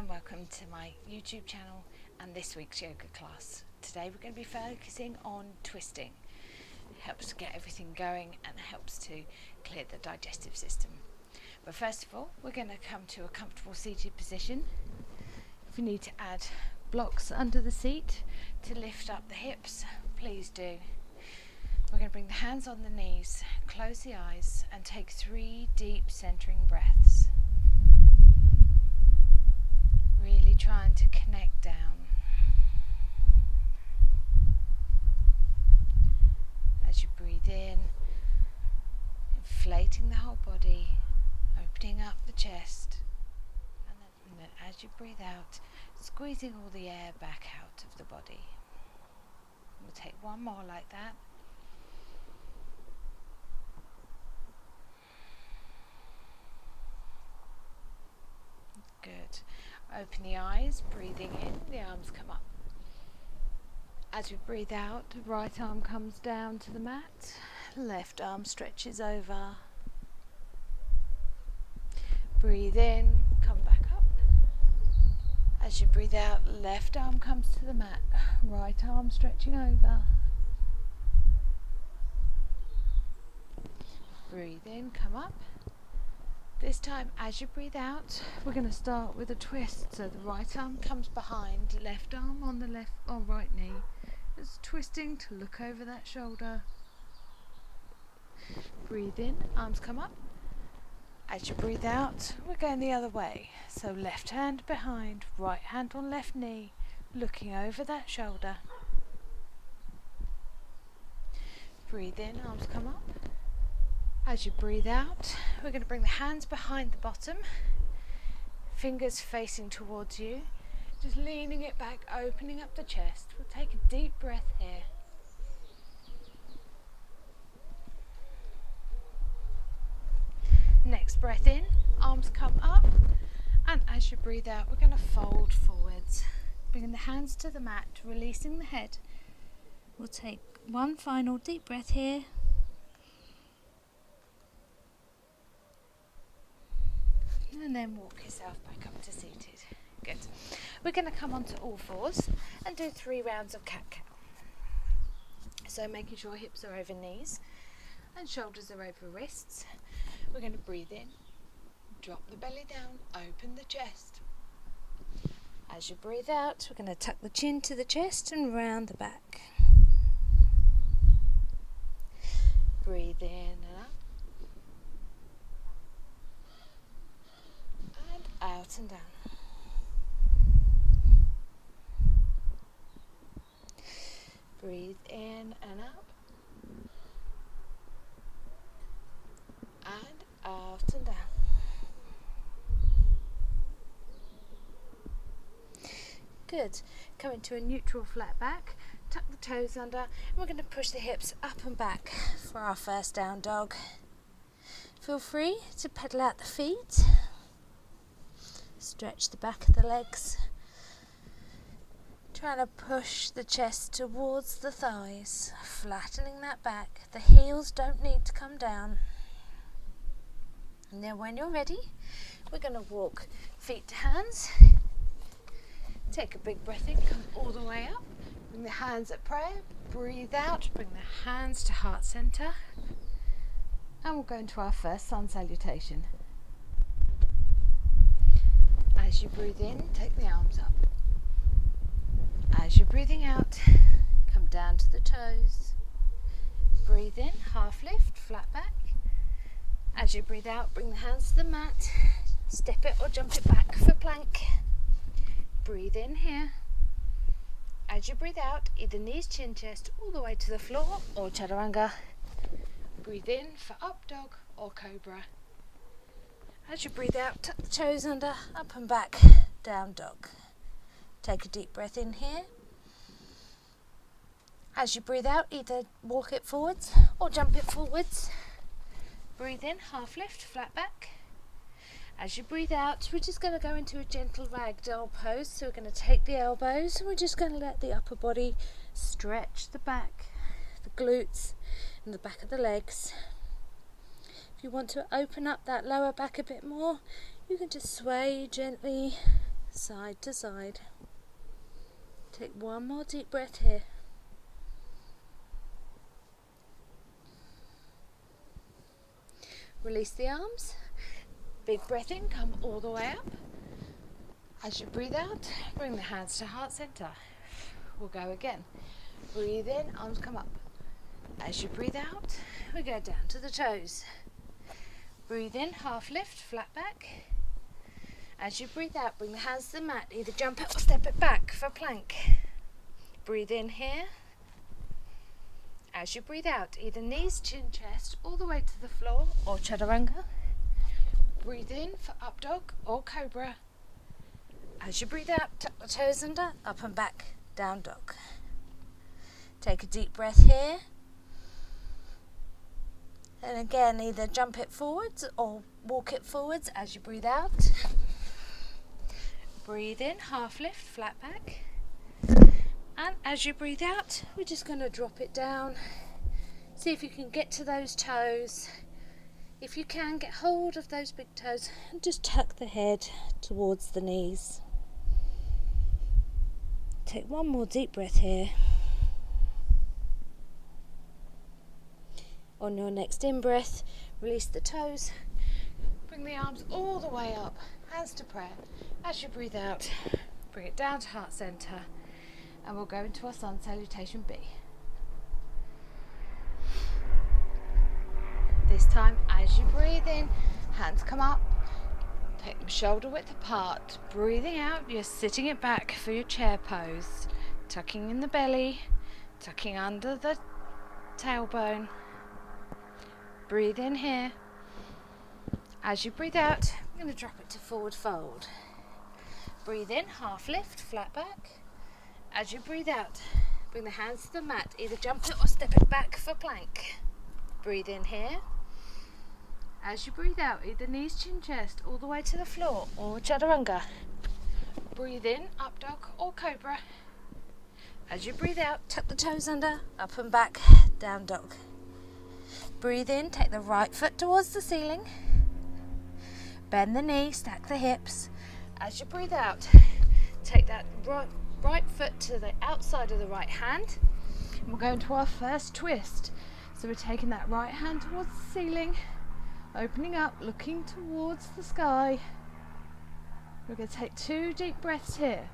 and welcome to my YouTube channel and this week's yoga class. Today we're going to be focusing on twisting. It helps to get everything going and helps to clear the digestive system. But first of all, we're going to come to a comfortable seated position. If you need to add blocks under the seat to lift up the hips, please do. We're going to bring the hands on the knees, close the eyes and take 3 deep centering breaths. Really trying to connect down. As you breathe in, inflating the whole body, opening up the chest, and then as you breathe out, squeezing all the air back out of the body. We'll take one more like that. Good. Open the eyes, breathing in, the arms come up. As we breathe out, right arm comes down to the mat, left arm stretches over. Breathe in, come back up. As you breathe out, left arm comes to the mat, right arm stretching over. Breathe in, come up. This time, as you breathe out, we're going to start with a twist. So the right arm comes behind, left arm on the left or right knee. Just twisting to look over that shoulder. Breathe in, arms come up. As you breathe out, we're going the other way. So left hand behind, right hand on left knee, looking over that shoulder. Breathe in, arms come up. As you breathe out, we're going to bring the hands behind the bottom, fingers facing towards you, just leaning it back, opening up the chest. We'll take a deep breath here. Next breath in, arms come up, and as you breathe out, we're going to fold forwards, bringing the hands to the mat, releasing the head. We'll take one final deep breath here. And then walk yourself back up to seated. Good. We're going to come onto all fours and do 3 rounds of cat-cow. So making sure hips are over knees and shoulders are over wrists. We're going to breathe in, drop the belly down, open the chest. As you breathe out, we're going to tuck the chin to the chest and round the back. Breathe in and up. Out and down. Breathe in and up. And out and down. Good. Come into a neutral flat back. Tuck the toes under. And we're going to push the hips up and back for our first down dog. Feel free to pedal out the feet. Stretch the back of the legs. Trying to push the chest towards the thighs, flattening that back. The heels don't need to come down. And then when you're ready, we're going to walk feet to hands. Take a big breath in, come all the way up. Bring the hands at prayer. Breathe out, bring the hands to heart center. And we'll go into our first sun salutation. As you breathe in, take the arms up. As you're breathing out, come down to the toes. Breathe in, half lift, flat back. As you breathe out, bring the hands to the mat. Step it or jump it back for plank. Breathe in here. As you breathe out, either knees, chin, chest, all the way to the floor or chaturanga. Breathe in for up dog or cobra. As you breathe out, tuck the toes under, up and back, down dog. Take a deep breath in here. As you breathe out, either walk it forwards or jump it forwards. Breathe in, half lift, flat back. As you breathe out, we're just going to go into a gentle ragdoll pose. So we're going to take the elbows and we're just going to let the upper body stretch the back, the glutes and the back of the legs. If you want to open up that lower back a bit more, you can just sway gently, side to side. Take one more deep breath here. Release the arms. Big breath in, come all the way up. As you breathe out, bring the hands to heart center. We'll go again. Breathe in, arms come up. As you breathe out, we go down to the toes. Breathe in, half lift, flat back. As you breathe out, bring the hands to the mat. Either jump it or step it back for plank. Breathe in here. As you breathe out, either knees, chin, chest, all the way to the floor or chaturanga. Breathe in for up dog or cobra. As you breathe out, tuck the toes under, up and back, down dog. Take a deep breath here. And again, either jump it forwards or walk it forwards as you breathe out. Breathe in, half lift, flat back. And as you breathe out, we're just going to drop it down. See if you can get to those toes. If you can, get hold of those big toes and just tuck the head towards the knees. Take one more deep breath here. On your next in-breath, release the toes. Bring the arms all the way up, hands to prayer. As you breathe out, bring it down to heart center. And we'll go into our sun salutation B. This time, as you breathe in, hands come up, take them shoulder width apart. Breathing out, you're sitting it back for your chair pose. Tucking in the belly, tucking under the tailbone. Breathe in here. As you breathe out, I'm going to drop it to forward fold. Breathe in, half lift, flat back. As you breathe out, bring the hands to the mat. Either jump it or step it back for plank. Breathe in here. As you breathe out, either knees, chin, chest, all the way to the floor or chaturanga. Breathe in, up dog or cobra. As you breathe out, tuck the toes under, up and back, down dog. Breathe in, take the right foot towards the ceiling. Bend the knee, stack the hips. As you breathe out, take that right foot to the outside of the right hand. And we'll go into our first twist. So we're taking that right hand towards the ceiling, opening up, looking towards the sky. We're going to take 2 deep breaths here.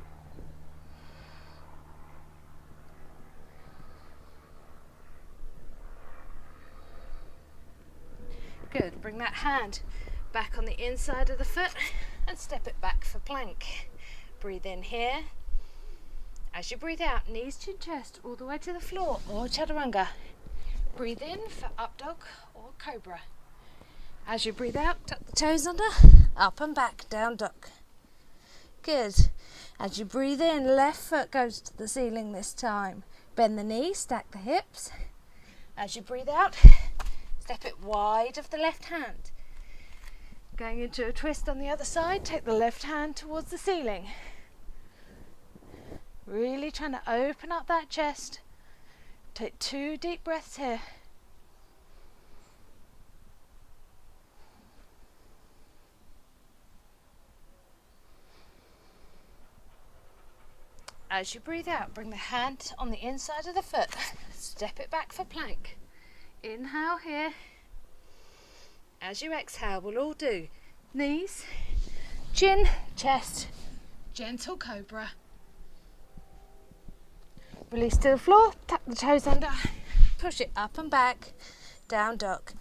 Good. Bring that hand back on the inside of the foot and step it back for plank. Breathe in here. As you breathe out, knees, chin, chest, all the way to the floor or chaturanga. Breathe in for up dog or cobra. As you breathe out, tuck the toes under, up and back, down dog. Good. As you breathe in, left foot goes to the ceiling this time. Bend the knee, stack the hips. As you breathe out, step it wide of the left hand. Going into a twist on the other side, take the left hand towards the ceiling. Really trying to open up that chest. Take 2 deep breaths here. As you breathe out, bring the hand on the inside of the foot. Step it back for plank. Inhale here. As you exhale, we'll all do knees, chin, chest, gentle cobra. Release to the floor, tuck the toes under, push it up and back, down dog.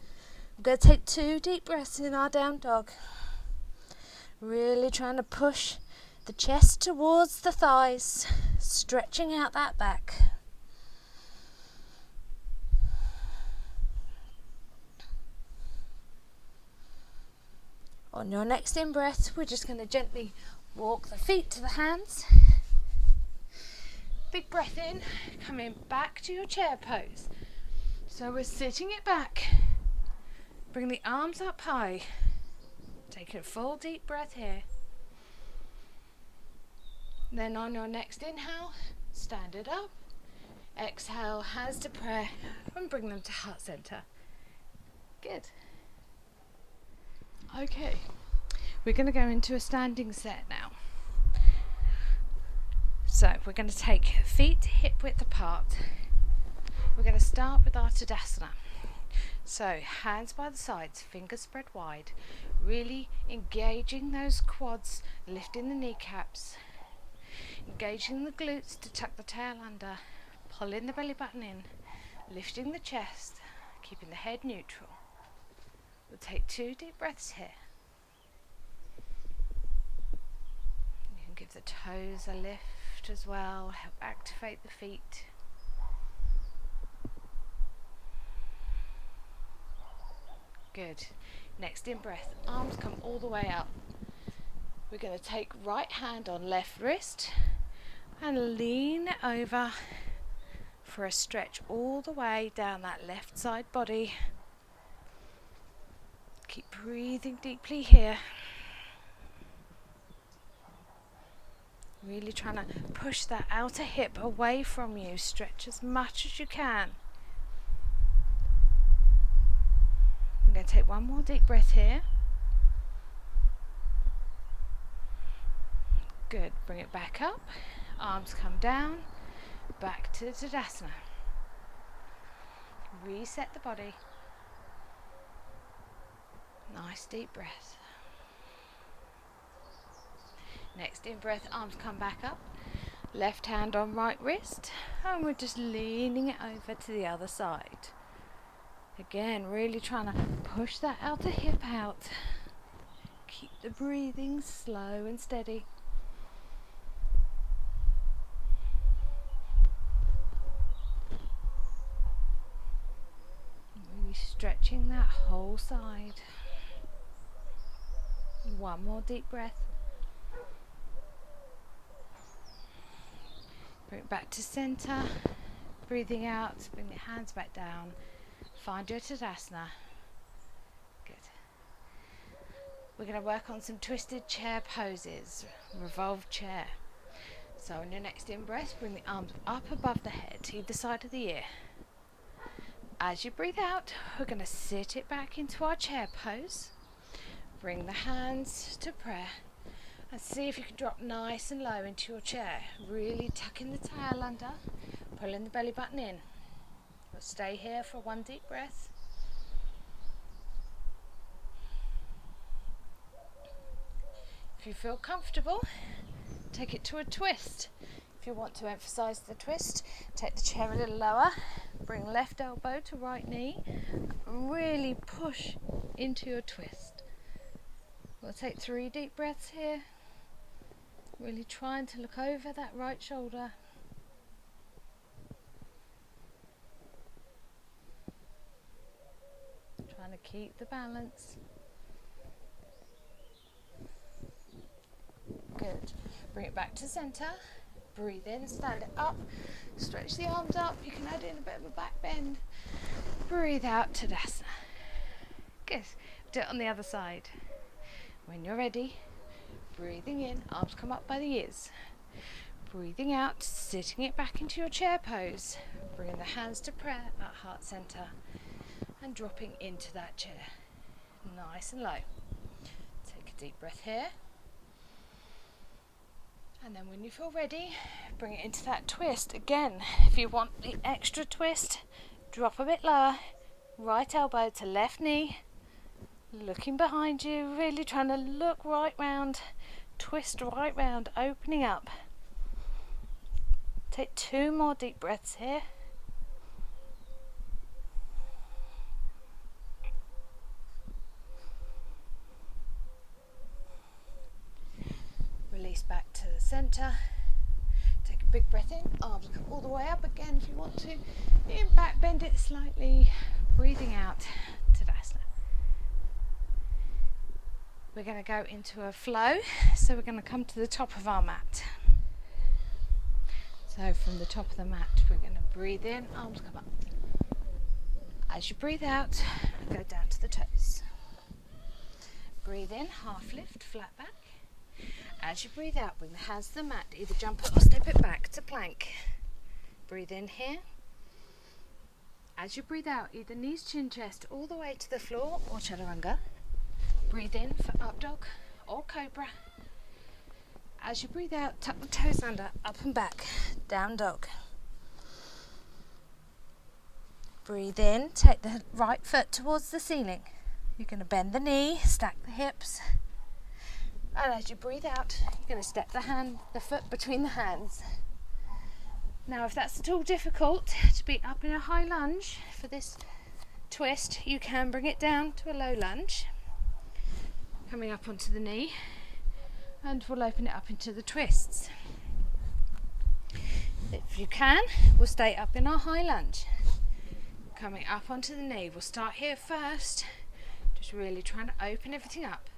We're going to take 2 deep breaths in our down dog. Really trying to push the chest towards the thighs, stretching out that back. On your next in-breath, we're just going to gently walk the feet to the hands. Big breath in, coming back to your chair pose. So we're sitting it back. Bring the arms up high. Take a full deep breath here. Then on your next inhale, stand it up. Exhale, hands to prayer, and bring them to heart center. Good. Okay, we're going to go into a standing set now. So we're going to take feet hip width apart. We're going to start with our Tadasana. So hands by the sides, fingers spread wide, really engaging those quads, lifting the kneecaps, engaging the glutes to tuck the tail under, pulling the belly button in, lifting the chest, keeping the head neutral. We'll take 2 deep breaths here. You can give the toes a lift as well, help activate the feet. Good. Next in breath, arms come all the way up. We're going to take right hand on left wrist and lean over for a stretch all the way down that left side body. Keep breathing deeply here. Really trying to push that outer hip away from you. Stretch as much as you can. I'm going to take one more deep breath here. Good. Bring it back up. Arms come down. Back to Tadasana. Reset the body. Nice deep breath. Next in breath, arms come back up. Left hand on right wrist. And we're just leaning it over to the other side. Again, really trying to push that outer hip out. Keep the breathing slow and steady. Really stretching that whole side. One more deep breath. Bring it back to center. Breathing out, bring your hands back down. Find your Tadasana. Good. We're going to work on some twisted chair poses. Revolved chair. So on your next in-breath, bring the arms up above the head, either side of the ear. As you breathe out, we're going to sit it back into our chair pose. Bring the hands to prayer. And see if you can drop nice and low into your chair. Really tucking the tail under, pulling the belly button in. We'll stay here for one deep breath. If you feel comfortable, take it to a twist. If you want to emphasize the twist, take the chair a little lower. Bring left elbow to right knee. And really push into your twist. We'll take 3 deep breaths here. Really trying to look over that right shoulder. Trying to keep the balance. Good. Bring it back to center. Breathe in, stand it up. Stretch the arms up. You can add in a bit of a back bend. Breathe out, Tadasana. Good. Do it on the other side. When you're ready, breathing in, arms come up by the ears. Breathing out, sitting it back into your chair pose. Bringing the hands to prayer at heart center and dropping into that chair. Nice and low. Take a deep breath here. And then when you feel ready, bring it into that twist. Again, if you want the extra twist, drop a bit lower. Right elbow to left knee. Looking behind you, really trying to look right round. Twist right round, opening up. Take 2 more deep breaths here. Release back to the center. Take a big breath in, arms come all the way up again if you want to. In back, bend it slightly. Breathing out, Tadasana. We're going to go into a flow, so we're going to come to the top of our mat. So from the top of the mat, we're going to breathe in, arms come up. As you breathe out, go down to the toes. Breathe in, half lift, flat back. As you breathe out, bring the hands to the mat, either jump it or step it back to plank. Breathe in here. As you breathe out, either knees, chin, chest, all the way to the floor or chaturanga. Breathe in for up dog or cobra. As you breathe out, tuck the toes under, up and back, down dog. Breathe in, take the right foot towards the ceiling. You're going to bend the knee, stack the hips. And as you breathe out, you're going to step the foot between the hands. Now, if that's at all difficult to be up in a high lunge for this twist, you can bring it down to a low lunge, coming up onto the knee, and we'll open it up into the twists. If you can, we'll stay up in our high lunge, coming up onto the knee. We'll start here first, just really trying to open everything up.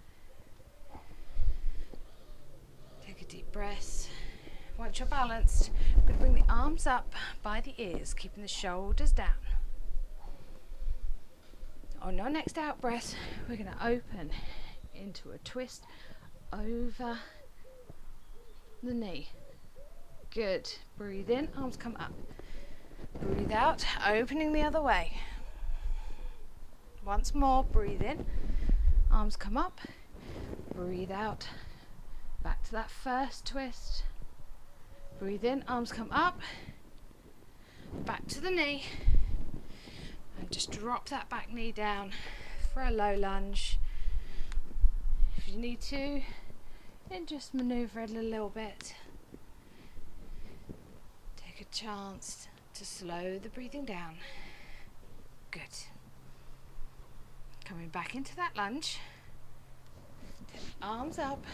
Take a deep breath. Once you're balanced, we're going to bring the arms up by the ears, keeping the shoulders down. On your next out breath, we're going to open into a twist over the knee. Good. Breathe in, arms come up. Breathe out, opening the other way. Once more, breathe in, arms come up. Breathe out, back to that first twist. Breathe in, arms come up, back to the knee, and just drop that back knee down for a low lunge. If you need to, then just maneuver it a little bit. Take a chance to slow the breathing down. Good. Coming back into that lunge. Take the arms up,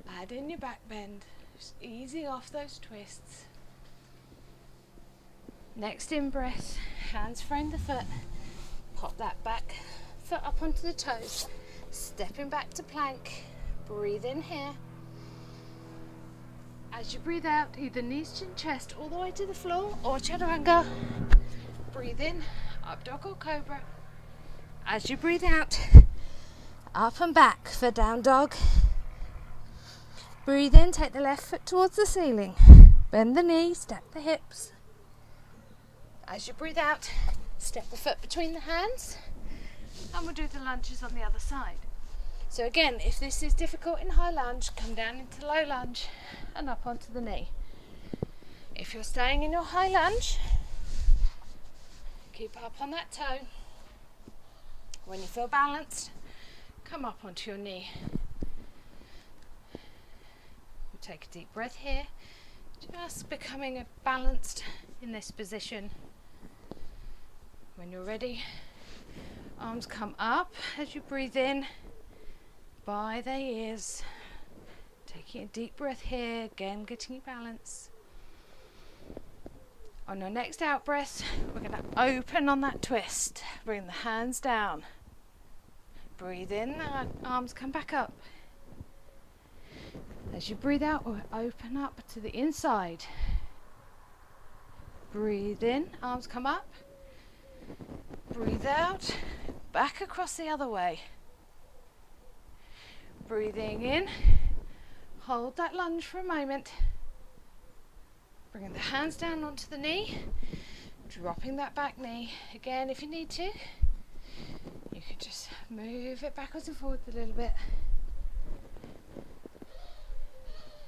add in your back bend. Just easing off those twists. Next in breath, hands frame the foot. Pop that back foot up onto the toes. Stepping back to plank. Breathe in here. As you breathe out, either knees, chin, chest all the way to the floor or chaturanga. Breathe in, up dog or cobra. As you breathe out, up and back for down dog. Breathe in, take the left foot towards the ceiling. Bend the knee, stack the hips. As you breathe out, step the foot between the hands. And we'll do the lunges on the other side. So again, if this is difficult in high lunge, come down into low lunge and up onto the knee. If you're staying in your high lunge, keep up on that toe. When you feel balanced, come up onto your knee. Take a deep breath here, just becoming balanced in this position. When you're ready, arms come up as you breathe in by the ears. Taking a deep breath here, again getting your balance. On your next out breath, we're going to open on that twist. Bring the hands down. Breathe in, arms come back up. As you breathe out, we'll open up to the inside. Breathe in, arms come up. Breathe out, back across the other way. Breathing in, hold that lunge for a moment. Bringing the hands down onto the knee, dropping that back knee. Again, if you need to, you can just move it backwards and forwards a little bit.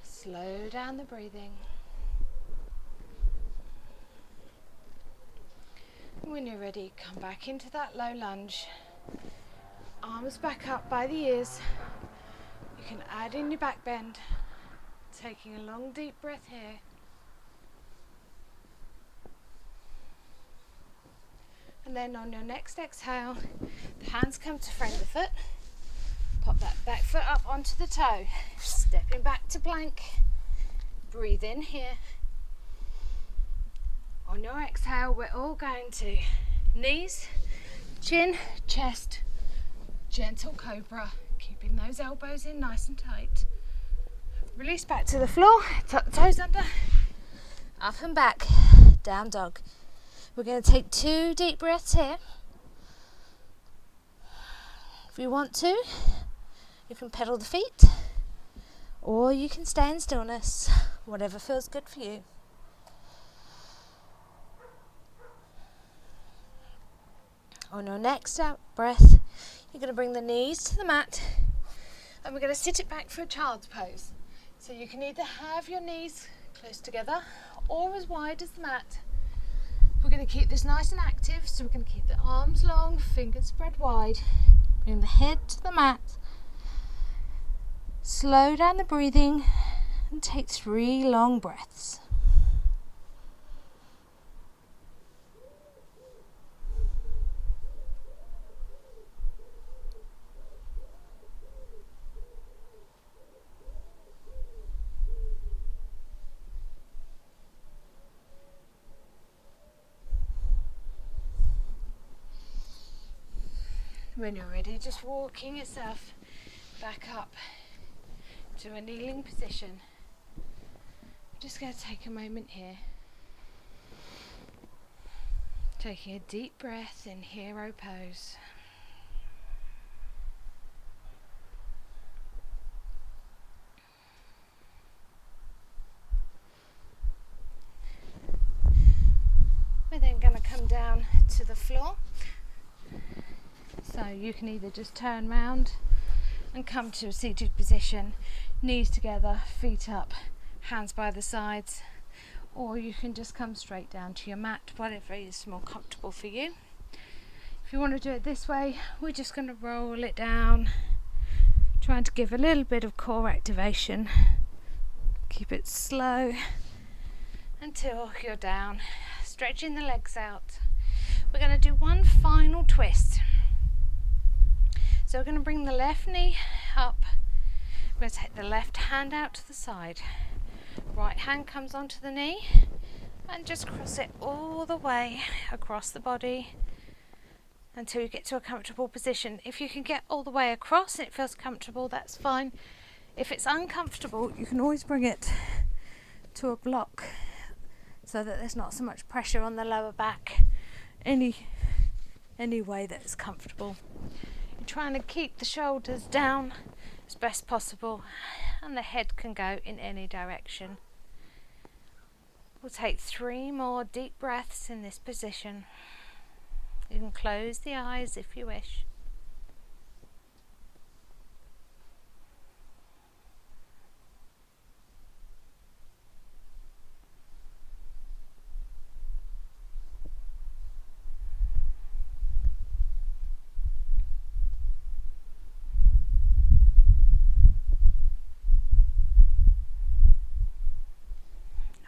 Slow down the breathing. When you're ready, come back into that low lunge. Arms back up by the ears. You can add in your back bend. Taking a long deep breath here. And then on your next exhale, the hands come to frame the foot. Pop that back foot up onto the toe. Stepping back to plank. Breathe in here. On your exhale, we're all going to knees, chin, chest, gentle cobra. Keeping those elbows in nice and tight. Release back to the floor. Tuck the toes under. Up and back. Down dog. We're going to take 2 deep breaths here. If you want to, you can pedal the feet, or you can stay in stillness, whatever feels good for you. On your next out breath, you're going to bring the knees to the mat, and we're going to sit it back for a child's pose. So you can either have your knees close together or as wide as the mat. We're going to keep this nice and active, so we're going to keep the arms long, fingers spread wide. Bring the head to the mat. Slow down the breathing and take 3 long breaths. When you're ready, just walking yourself back up to a kneeling position. I'm just going to take a moment here. Taking a deep breath in hero pose. We're then going to come down to the floor. So you can either just turn round and come to a seated position, knees together, feet up, hands by the sides, or you can just come straight down to your mat, whatever is more comfortable for you. If you want to do it this way, we're just going to roll it down, trying to give a little bit of core activation. Keep it slow until you're down, stretching the legs out. We're going to do one final twist. So we're going to bring the left knee up. We're going to take the left hand out to the side. Right hand comes onto the knee and just cross it all the way across the body until you get to a comfortable position. If you can get all the way across and it feels comfortable, that's fine. If it's uncomfortable, you can always bring it to a block so that there's not so much pressure on the lower back. Any way that is comfortable. You're trying to keep the shoulders down as best possible, and the head can go in any direction. We'll take 3 more deep breaths in this position. You can close the eyes if you wish.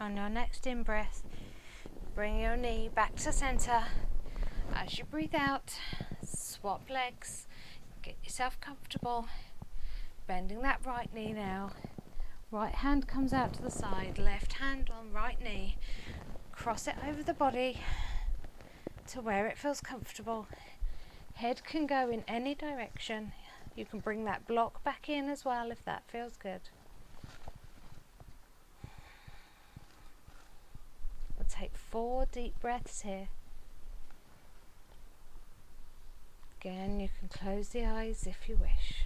On your next in-breath, bring your knee back to center. As you breathe out, swap legs, get yourself comfortable. Bending that right knee now. Right hand comes out to the side, left hand on right knee. Cross it over the body to where it feels comfortable. Head can go in any direction. You can bring that block back in as well if that feels good. We'll take 4 deep breaths here. Again, you can close the eyes if you wish.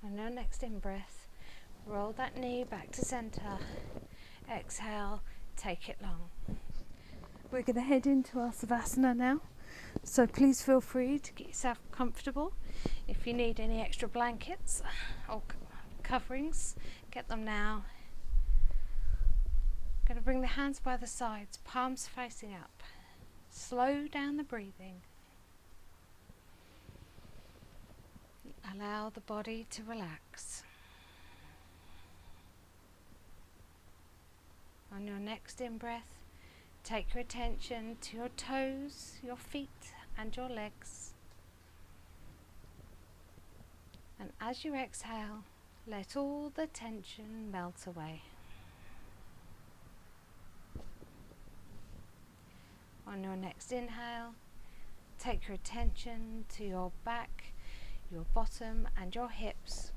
On your next in-breath, roll that knee back to center. Exhale, take it long. We're going to head into our Savasana now, so please feel free to get yourself comfortable. If you need any extra blankets or coverings, get them now. Going to bring the hands by the sides, palms facing up. Slow down the breathing. Allow the body to relax. On your next in-breath, take your attention to your toes, your feet and your legs. And as you exhale, let all the tension melt away. On your next inhale, take your attention to your back, your bottom and your hips.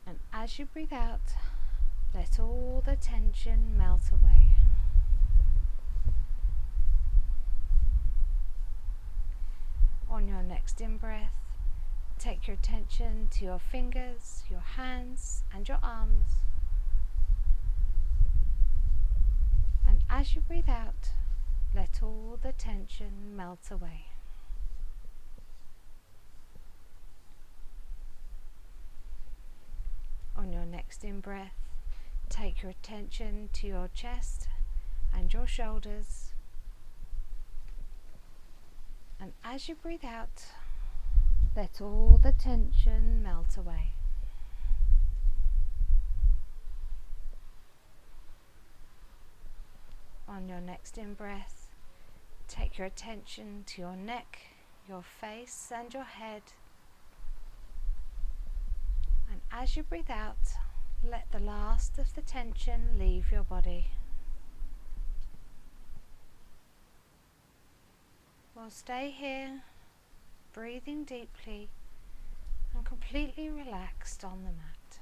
And as you breathe out, Let all the tension melt away. On your next in-breath, take your attention to your fingers, your hands and your arms. And as you breathe out, let all the tension melt away. On your next in-breath, take your attention to your chest and your shoulders. And as you breathe out, let all the tension melt away. On your next in-breath, take your attention to your neck, your face and your head. And as you breathe out, let the last of the tension leave your body. Well, stay here, breathing deeply and completely relaxed on the mat.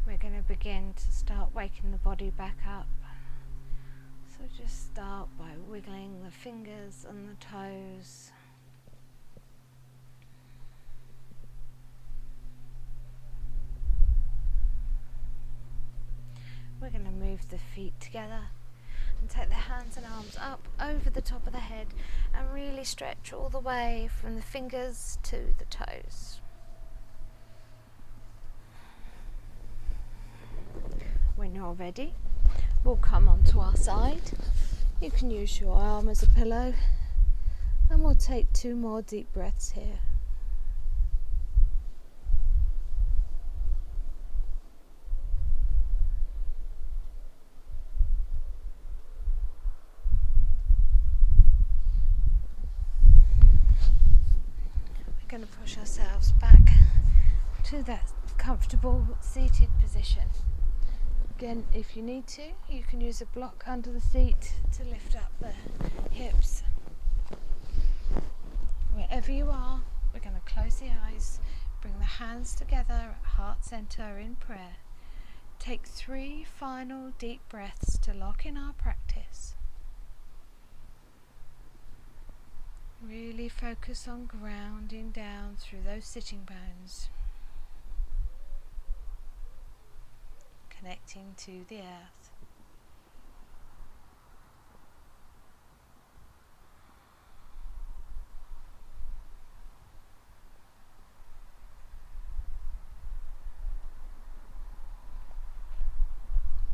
We're going to begin to start waking the body back up. So just start by wiggling the fingers and the toes. We're going to move the feet together and take the hands and arms up over the top of the head and really stretch all the way from the fingers to the toes. When you're ready, we'll come onto our side. You can use your arm as a pillow and we'll take 2 more deep breaths here. We're going to push ourselves back to that comfortable seated position. Again, if you need to, you can use a block under the seat to lift up the hips. Wherever you are, we're going to close the eyes, bring the hands together at heart center in prayer. Take 3 final deep breaths to lock in our practice. Really focus on grounding down through those sitting bones. Connecting to the earth.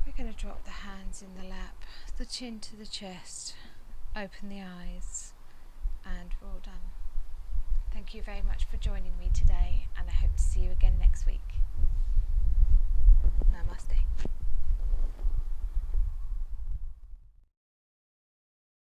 We're going to drop the hands in the lap, the chin to the chest, open the eyes, and we're all done. Thank you very much for joining me today, and I hope to see you again next week.